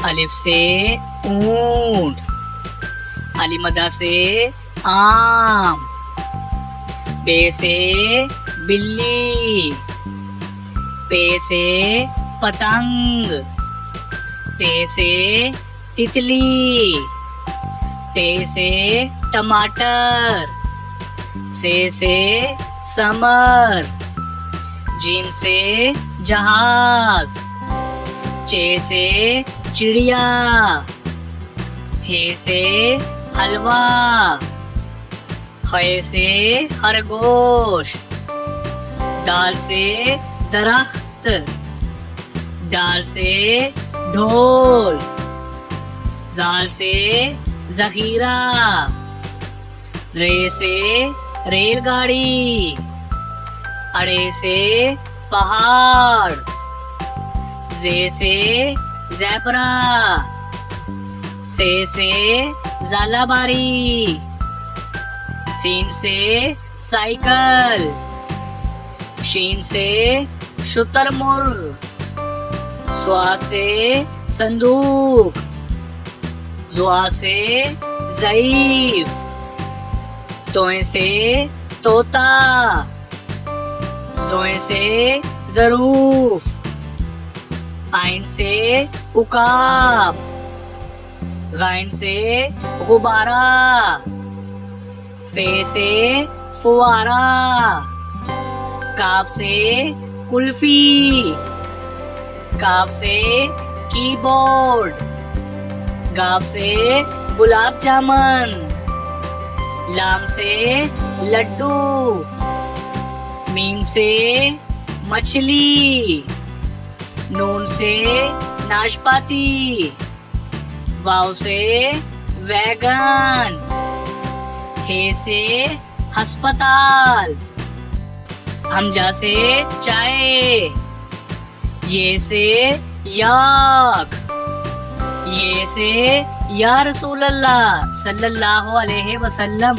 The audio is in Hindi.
अलिफ से ऊंट, अलिमदा से आम, बे से बिल्ली, पे से पतंग, ते से तितली, टे से टमाटर, से समर, जीम से जहाज, चे से चिड़िया, हे से हलवा, खे से खरगोश, दाल से दरख्त, दाल से ढोल, जाल से जखीरा, रे से रेलगाड़ी, अड़े से पहाड़, जे से ज़ेब्रा, से ज़ालाबारी, सीन से साइकिल, शीन से शुतुरमुर्ग, स्वा से संदूक, जुआ से ज़ईफ, तोए से तोता, जोए से ज़रूफ, आइन से उकाब, गाइन से गुब्बारा, फे से फुवारा, काफ से कुल्फी, काफ से कीबोर्ड, गाफ से गुलाब जामुन, लाम से लड्डू, मीम से मछली, नून से नाशपाती, वाव से वैगन, हे से अस्पताल, हमजा से चाय, ये से याक, ये से या रसूल अल्लाह सल्लल्लाहु अलैहि वसल्लम।